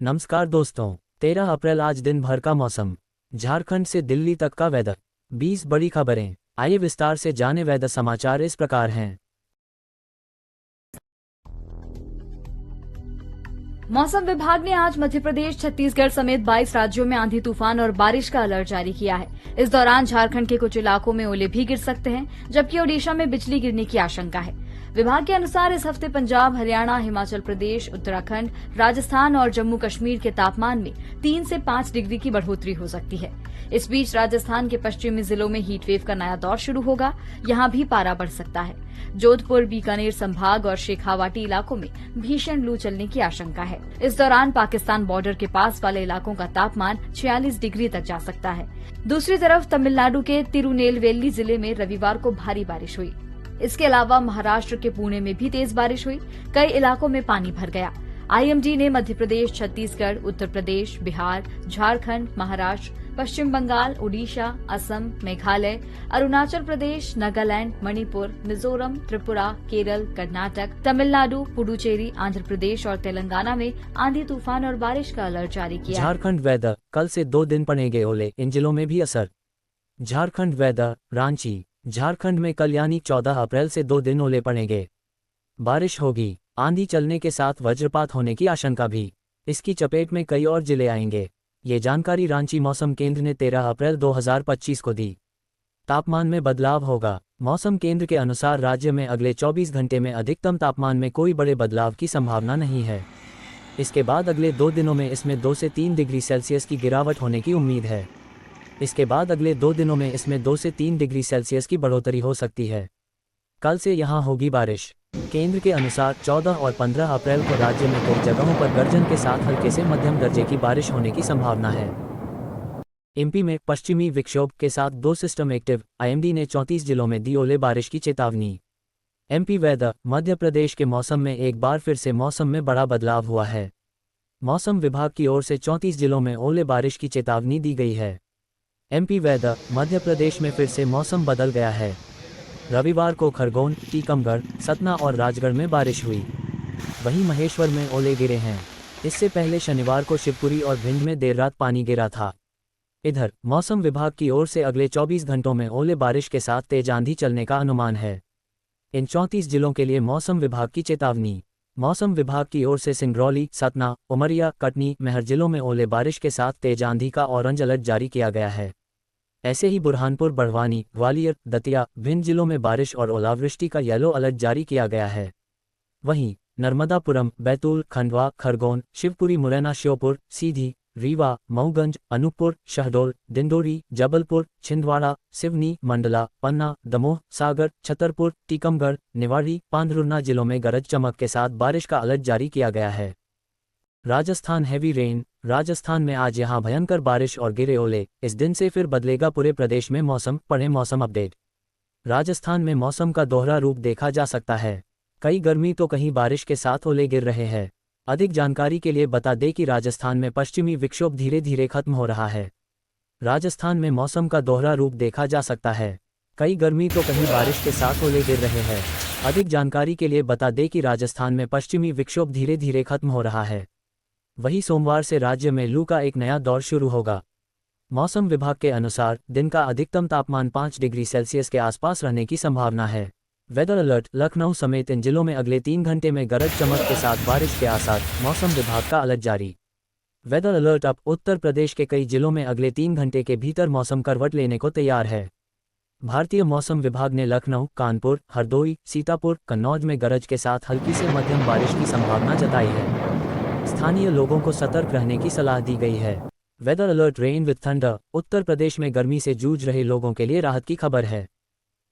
नमस्कार दोस्तों, 13 अप्रैल आज दिन भर का मौसम। झारखंड से दिल्ली तक का वेदर। 20 बड़ी खबरें। आइए विस्तार से जाने वेदर समाचार इस प्रकार हैं। मौसम विभाग ने आज मध्य प्रदेश, छत्तीसगढ़ समेत 22 राज्यों में आंधी तूफान और बारिश का अलर्ट जारी किया है। इस दौरान झारखंड के कुछ इलाकों में ओले भी गिर सकते हैं, जबकि ओडिशा में बिजली गिरने की आशंका है। विभाग के अनुसार इस हफ्ते पंजाब, हरियाणा, हिमाचल प्रदेश, उत्तराखंड, राजस्थान और जम्मू कश्मीर के तापमान में 3 से 5 डिग्री की बढ़ोतरी हो सकती है। इस बीच राजस्थान के पश्चिमी जिलों में हीटवेव का नया दौर शुरू होगा। यहाँ भी पारा बढ़ सकता है। जोधपुर, बीकानेर संभाग और शेखावाटी इलाकों में भीषण लू चलने की आशंका है। इस दौरान पाकिस्तान बॉर्डर के पास वाले इलाकों का तापमान 46 डिग्री तक जा सकता है। दूसरी तरफ तमिलनाडु के तिरुनेलवेली जिले में रविवार को भारी बारिश हुई। इसके अलावा महाराष्ट्र के पुणे में भी तेज बारिश हुई। कई इलाकों में पानी भर गया। आईएमडी ने मध्य प्रदेश, छत्तीसगढ़, उत्तर प्रदेश, बिहार, झारखंड, महाराष्ट्र, पश्चिम बंगाल, ओडिशा, असम, मेघालय, अरुणाचल प्रदेश, नागालैंड, मणिपुर, मिजोरम, त्रिपुरा, केरल, कर्नाटक, तमिलनाडु, पुडुचेरी, आंध्र प्रदेश और तेलंगाना में आंधी तूफान और बारिश का अलर्ट जारी किया। झारखंड वेदर। कल से 2 दिन पड़ेंगे ओले, इन जिलों में भी असर। झारखंड वेदर। रांची। झारखंड में कल यानी 14 अप्रैल से 2 दिन ओले पड़ेंगे। बारिश होगी। आंधी चलने के साथ वज्रपात होने की आशंका भी। इसकी चपेट में कई और जिले आएंगे। ये जानकारी रांची मौसम केंद्र ने 13 अप्रैल 2025 को दी। तापमान में बदलाव होगा। मौसम केंद्र के अनुसार राज्य में अगले 24 घंटे में अधिकतम तापमान में कोई बड़े बदलाव की संभावना नहीं है। इसके बाद अगले 2 दिनों में इसमें 2 से 3 डिग्री सेल्सियस की गिरावट होने की उम्मीद है। इसके बाद अगले 2 दिनों में इसमें 2 से 3 डिग्री सेल्सियस की बढ़ोतरी हो सकती है। कल से यहां होगी बारिश। केंद्र के अनुसार 14 और 15 अप्रैल को राज्य में कई जगहों पर गर्जन के साथ हल्के से मध्यम दर्जे की बारिश होने की संभावना है। एमपी में पश्चिमी विक्षोभ के साथ 2 सिस्टम एक्टिव। आईएमडी ने 34 जिलों में दी ओले बारिश की चेतावनी। MP weather. मध्य प्रदेश के मौसम में एक बार फिर से मौसम में बड़ा बदलाव हुआ है। मौसम विभाग की ओर से 34 जिलों में ओले बारिश की चेतावनी दी गई है। MP weather. मध्य प्रदेश में फिर से मौसम बदल गया है। रविवार को खरगोन, टीकमगढ़, सतना और राजगढ़ में बारिश हुई। वहीं महेश्वर में ओले गिरे हैं। इससे पहले शनिवार को शिवपुरी और भिंड में देर रात पानी गिरा था। इधर मौसम विभाग की ओर से अगले 24 घंटों में ओले बारिश के साथ तेज आंधी चलने का अनुमान है। इन 34 जिलों के लिए मौसम विभाग की चेतावनी। मौसम विभाग की ओर से सिंगरौली, सतना, उमरिया, कटनी, मेहर जिलों में ओले बारिश के साथ तेज आंधी का ऑरेंज अलर्ट जारी किया गया है। ऐसे ही बुरहानपुर, बढ़वानी, ग्वालियर, दतिया, भिंड जिलों में बारिश और ओलावृष्टि का येलो अलर्ट जारी किया गया है। वहीं नर्मदापुरम, बैतूल, खंडवा, खरगोन, शिवपुरी, मुरैना, श्योपुर, सीधी, रीवा, मऊगंज, अनूपपुर, शहडोल, दिंडोरी, जबलपुर, छिंदवाड़ा, सिवनी, मंडला, पन्ना, दमोह, सागर, छतरपुर, टीकमगढ़, निवाड़ी, पांढुर्ना जिलों में गरज चमक के साथ बारिश का अलर्ट जारी किया गया है। Rajasthan heavy rain. राजस्थान में आज यहां भयंकर बारिश और गिरे ओले। इस दिन से फिर बदलेगा पूरे प्रदेश में मौसम। पढ़ें मौसम अपडेट। राजस्थान में मौसम का दोहरा रूप देखा जा सकता है। कहीं गर्मी तो कहीं बारिश के साथ ओले गिर रहे हैं। अधिक जानकारी के लिए बता दें कि राजस्थान में पश्चिमी विक्षोभ धीरे धीरे खत्म हो रहा है। राजस्थान में मौसम का दोहरा रूप देखा जा सकता है। कहीं गर्मी तो कहीं बारिश के साथ ओले गिर रहे हैं। अधिक जानकारी के लिए बता दें कि राजस्थान में पश्चिमी विक्षोभ धीरे धीरे खत्म हो रहा है। वहीं सोमवार से राज्य में लू का एक नया दौर शुरू होगा। मौसम विभाग के अनुसार दिन का अधिकतम तापमान 5 डिग्री सेल्सियस के आसपास रहने की संभावना है। Weather alert. लखनऊ समेत इन जिलों में अगले 3 घंटे में गरज चमक के साथ बारिश के आसार। मौसम विभाग का अलर्ट जारी। Weather alert UP. Uttar Pradesh के कई जिलों में अगले 3 घंटे के भीतर मौसम करवट लेने को तैयार है। भारतीय मौसम विभाग ने लखनऊ, कानपुर, हरदोई, सीतापुर, कन्नौज में गरज के साथ हल्की से मध्यम बारिश की संभावना जताई है। स्थानीय लोगों को सतर्क रहने की सलाह दी गई है। Weather alert. Rain with thunder. Uttar Pradesh में गर्मी से जूझ रहे लोगों के लिए राहत की खबर है।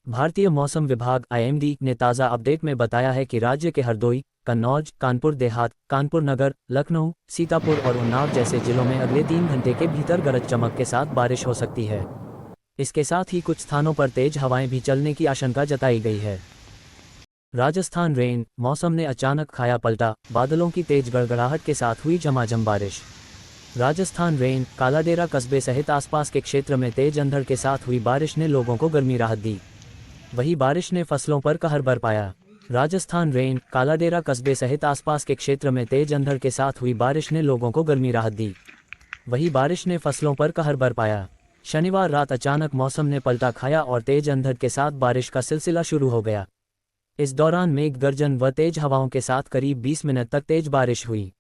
भारतीय मौसम विभाग आईएमडी ने ताज़ा अपडेट में बताया है कि राज्य के हरदोई, कन्नौज, कानपुर देहात, कानपुर नगर, लखनऊ, सीतापुर और उन्नाव जैसे जिलों में अगले 3 घंटे के भीतर गरज चमक के साथ बारिश हो सकती है। इसके साथ ही कुछ स्थानों पर तेज हवाएं भी चलने की आशंका जताई गई है। राजस्थान रेन। मौसम ने अचानक खाया पलटा। बादलों की तेज गड़गड़ाहट के साथ हुई झमाझम बारिश। राजस्थान रेन। कालाडेरा कस्बे सहित आसपास के क्षेत्र में तेज अंधड़ के साथ हुई बारिश ने लोगों को गर्मी राहत दी। वहीं बारिश ने फसलों पर कहर बरपाया। राजस्थान रेंज कालाडेरा कस्बे सहित आसपास के क्षेत्र में तेज अंधड़ के साथ हुई बारिश ने लोगों को गर्मी राहत दी। वहीं बारिश ने फसलों पर कहर बरपाया। शनिवार रात अचानक मौसम ने पलटा खाया और तेज अंधड़ के साथ बारिश का सिलसिला शुरू हो गया। इस दौरान मेघ गर्जन व तेज हवाओं के साथ करीब 20 मिनट तक तेज बारिश हुई।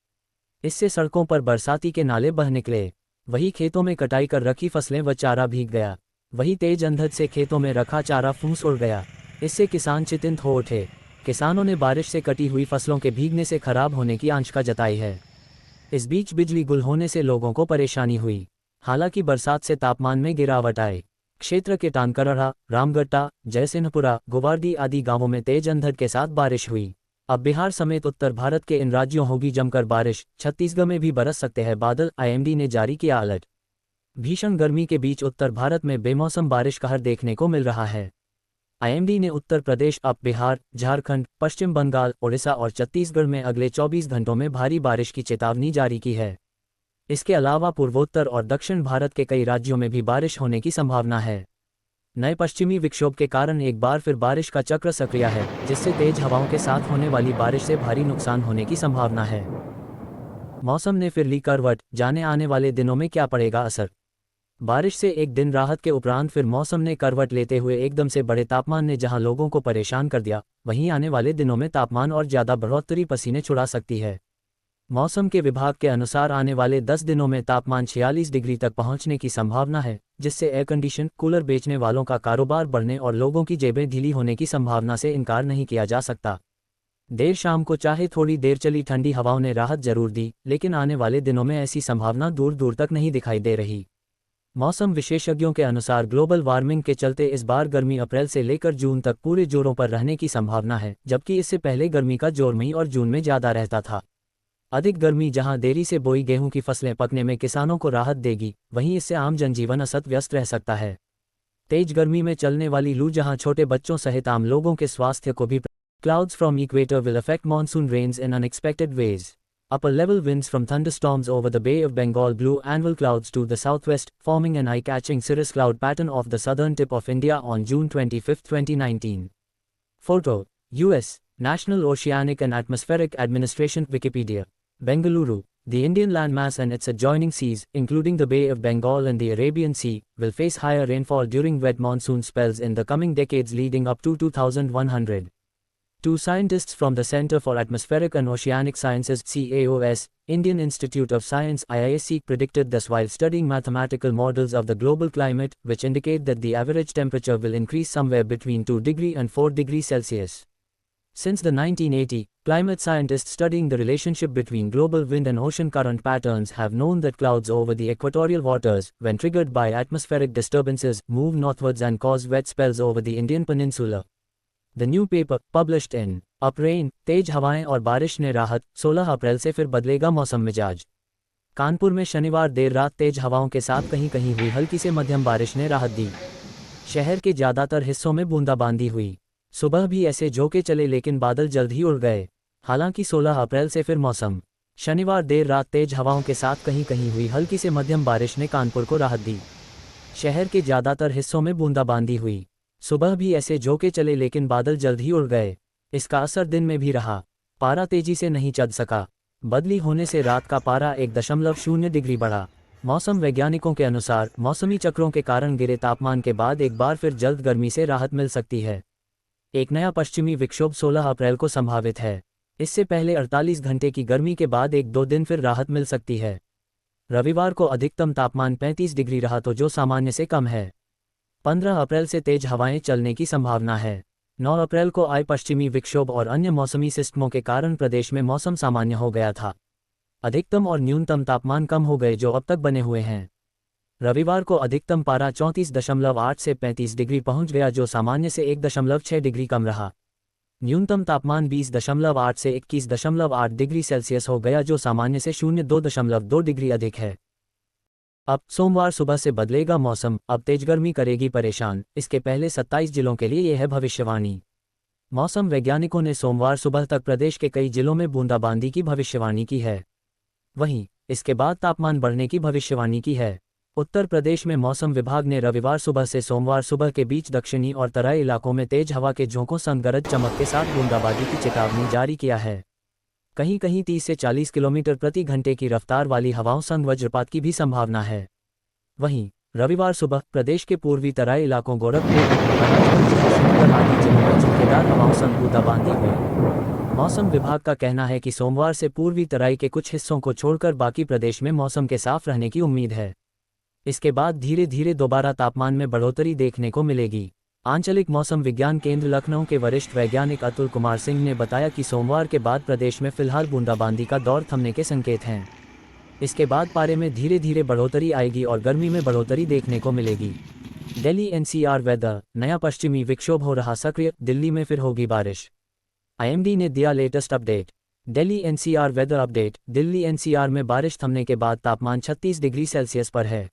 इससे सड़कों पर बरसाती के नाले बह निकले। वहीं खेतों में कटाई कर रखी फसलें व चारा भीग गया। वहीं तेज अंधड़ से खेतों में रखा चारा फूंस उड़ गया। इससे किसान चिंतित हो उठे। किसानों ने बारिश से कटी हुई फसलों के भीगने से खराब होने की आशंका जताई है। इस बीच बिजली गुल होने से लोगों को परेशानी हुई। हालांकि बरसात से तापमान में गिरावट आई। क्षेत्र के टानकरड़ा, रामगट्टा, जयसिंहपुरा, गोवार्दी आदि गांवों में तेज अंधड़ के साथ बारिश हुई। अब बिहार समेत उत्तर भारत के इन राज्यों होगी जमकर बारिश। छत्तीसगढ़ में भी बरस सकते हैं बादल, आईएमडी ने जारी किया अलर्ट। भीषण गर्मी के बीच उत्तर भारत में बेमौसम बारिश कहर देखने को मिल रहा है। आईएमडी ने उत्तर प्रदेश, अब बिहार, झारखंड, पश्चिम बंगाल, ओडिशा और छत्तीसगढ़ में अगले 24 घंटों में भारी बारिश की चेतावनी जारी की है। इसके अलावा पूर्वोत्तर और दक्षिण भारत के कई राज्यों में भी बारिश होने की संभावना है। नए पश्चिमी विक्षोभ के कारण एक बार फिर बारिश का चक्र सक्रिय है, जिससे तेज हवाओं के साथ होने वाली बारिश से भारी नुकसान होने की संभावना है। मौसम ने फिर ली करवट, जाने आने वाले दिनों में क्या पड़ेगा असर। बारिश से एक दिन राहत के उपरांत फिर मौसम ने करवट लेते हुए एकदम से बड़े तापमान ने जहां लोगों को परेशान कर दिया, वहीं आने वाले दिनों में तापमान और ज्यादा बढ़ोतरी पसीने छुड़ा सकती है। मौसम के विभाग के अनुसार आने वाले 10 दिनों में तापमान 46 डिग्री तक पहुंचने की संभावना है, जिससे एयर कंडीशन कूलर बेचने वालों का कारोबार बढ़ने और लोगों की जेबें ढीली होने की संभावना से इनकार नहीं किया जा सकता। देर शाम को चाहे थोड़ी देर चली ठंडी हवाओं ने राहत जरूर दी, लेकिन आने वाले दिनों में ऐसी संभावना दूर दूर तक नहीं दिखाई दे रही। मौसम विशेषज्ञों के अनुसार ग्लोबल वार्मिंग के चलते इस बार गर्मी अप्रैल से लेकर जून तक पूरे जोरों पर रहने की संभावना है, जबकि इससे पहले गर्मी का जोर मई और जून में ज्यादा रहता था। अधिक गर्मी जहां देरी से बोई गेहूं की फसलें पकने में किसानों को राहत देगी, वहीं इससे आम जनजीवन अस्त व्यस्त रह सकता है। तेज गर्मी में चलने वाली लू जहां छोटे बच्चों सहित आम लोगों के स्वास्थ्य को भी। Clouds from equator will affect monsoon rains in unexpected ways. Upper level winds from thunderstorms over the Bay of Bengal blew annual clouds to the southwest, forming an eye-catching cirrus cloud pattern off the southern tip of India on June 25, 2019. Photo: U.S. National Oceanic and Atmospheric Administration Wikipedia. Bengaluru. The Indian landmass and its adjoining seas, including the Bay of Bengal and the Arabian Sea, will face higher rainfall during wet monsoon spells in the coming decades leading up to 2100. Two scientists from the Center for Atmospheric and Oceanic Sciences (CAOS), Indian Institute of Science (IISc) predicted this while studying mathematical models of the global climate, which indicate that the average temperature will increase somewhere between 2 degrees and 4 degrees Celsius. Since the 1980s, climate scientists studying the relationship between global wind and ocean current patterns have known that clouds over the equatorial waters, when triggered by atmospheric disturbances, move northwards and cause wet spells over the Indian peninsula. The new paper, published in Up Rain, तेज हवाएं और बारिश ने राहत। 16 अप्रैल से फिर बदलेगा मौसम मिजाज। कानपुर में शनिवार देर रात तेज हवाओं के साथ कहीं कहीं हुई हल्की से मध्यम बारिश ने राहत दी। शहर के ज्यादातर हिस्सों में बूंदाबांदी हुई। सुबह भी ऐसे झोंके चले लेकिन बादल जल्द ही उड़ गए। हालांकि 16 अप्रैल से फिर मौसम। शनिवार देर रात तेज हवाओं के साथ कहीं कहीं हुई हल्की से मध्यम बारिश ने कानपुर को राहत दी। शहर के ज्यादातर हिस्सों में बूंदाबांदी हुई। सुबह भी ऐसे झोंके चले लेकिन बादल जल्द ही उड़ गए। इसका असर दिन में भी रहा। पारा तेजी से नहीं चढ़ सका। बदली होने से रात का पारा 1.0 डिग्री बढ़ा। मौसम वैज्ञानिकों के अनुसार मौसमी चक्रों के कारण गिरे तापमान के बाद एक बार फिर जल्द गर्मी से राहत मिल सकती है। एक नया पश्चिमी विक्षोभ 16 अप्रैल को संभावित है। इससे पहले 48 घंटे की गर्मी के बाद 1-2 दिन फिर राहत मिल सकती है। रविवार को अधिकतम तापमान 35 डिग्री रहा तो जो सामान्य से कम है। 15 अप्रैल से तेज हवाएं चलने की संभावना है। 9 अप्रैल को आए पश्चिमी विक्षोभ और अन्य मौसमी सिस्टमों के कारण प्रदेश में मौसम सामान्य हो गया था। अधिकतम और न्यूनतम तापमान कम हो गए जो अब तक बने हुए हैं। रविवार को अधिकतम पारा 34.8 से 35 डिग्री पहुंच गया जो सामान्य से 1.6 डिग्री कम रहा। न्यूनतम तापमान 20.8 से 21.8 डिग्री सेल्सियस हो गया जो सामान्य से 0.2 डिग्री अधिक है। अब सोमवार सुबह से बदलेगा मौसम। अब तेज गर्मी करेगी परेशान। इसके पहले 27 जिलों के लिए यह है भविष्यवाणी। मौसम वैज्ञानिकों ने सोमवार सुबह तक प्रदेश के कई जिलों में बूंदाबांदी की भविष्यवाणी की है। वहीं इसके बाद तापमान बढ़ने की भविष्यवाणी की है। उत्तर प्रदेश में मौसम विभाग ने रविवार सुबह से सोमवार सुबह के बीच दक्षिणी और तराई इलाकों में तेज हवा के झोंकों संग गरज चमक के साथ बूंदाबांदी की चेतावनी जारी किया है। कहीं कहीं 30 से 40 किलोमीटर प्रति घंटे की रफ्तार वाली हवाओं संग वज्रपात की भी संभावना है। वहीं रविवार सुबह प्रदेश के पूर्वी तराई इलाकों गोरखपुर, महाराजगंज आदि जिलों में झुकेदार हवाओं संग बूंदाबांदी हुई। मौसम विभाग का कहना है कि सोमवार से पूर्वी तराई के कुछ हिस्सों को छोड़कर बाकी प्रदेश में मौसम के साफ रहने की उम्मीद है। इसके बाद धीरे धीरे दोबारा तापमान में बढ़ोतरी देखने को मिलेगी। आंचलिक मौसम विज्ञान केंद्र लखनऊ के वरिष्ठ वैज्ञानिक अतुल कुमार सिंह ने बताया कि सोमवार के बाद प्रदेश में फिलहाल बूंदाबांदी का दौर थमने के संकेत हैं। इसके बाद पारे में धीरे धीरे बढ़ोतरी आएगी और गर्मी में बढ़ोतरी देखने को मिलेगी। दिल्ली एनसीआर वेदर, नया पश्चिमी विक्षोभ हो रहा सक्रिय, दिल्ली में फिर होगी बारिश। आईएमडी ने दिया latest update. Delhi NCR weather update. Delhi NCR में बारिश थमने के बाद तापमान 36 डिग्री सेल्सियस पर है।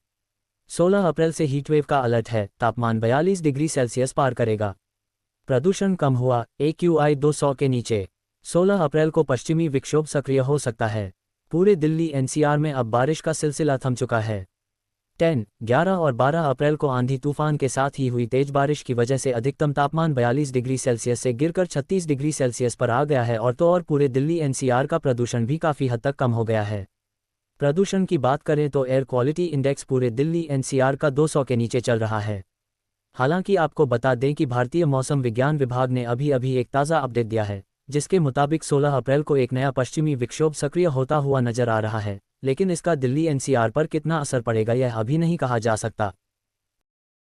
16 अप्रैल से हीटवेव का अलर्ट है, तापमान 42 डिग्री सेल्सियस पार करेगा। प्रदूषण कम हुआ, AQI 200 के नीचे। 16 अप्रैल को पश्चिमी विक्षोभ सक्रिय हो सकता है। पूरे दिल्ली एनसीआर में अब बारिश का सिलसिला थम चुका है। 10, 11 और 12 अप्रैल को आंधी तूफान के साथ ही हुई तेज बारिश की वजह से अधिकतम तापमान 42 डिग्री सेल्सियस से गिरकर 36 डिग्री सेल्सियस पर आ गया है और पूरे दिल्ली एनसीआर का प्रदूषण भी काफ़ी हद तक कम हो गया है। प्रदूषण की बात करें तो एयर क्वालिटी इंडेक्स पूरे दिल्ली एनसीआर का 200 के नीचे चल रहा है। हालांकि आपको बता दें कि भारतीय मौसम विज्ञान विभाग ने अभी एक ताज़ा अपडेट दिया है, जिसके मुताबिक 16 अप्रैल को एक नया पश्चिमी विक्षोभ सक्रिय होता हुआ नजर आ रहा है, लेकिन इसका दिल्ली एनसीआर पर कितना असर पड़ेगा यह अभी नहीं कहा जा सकता।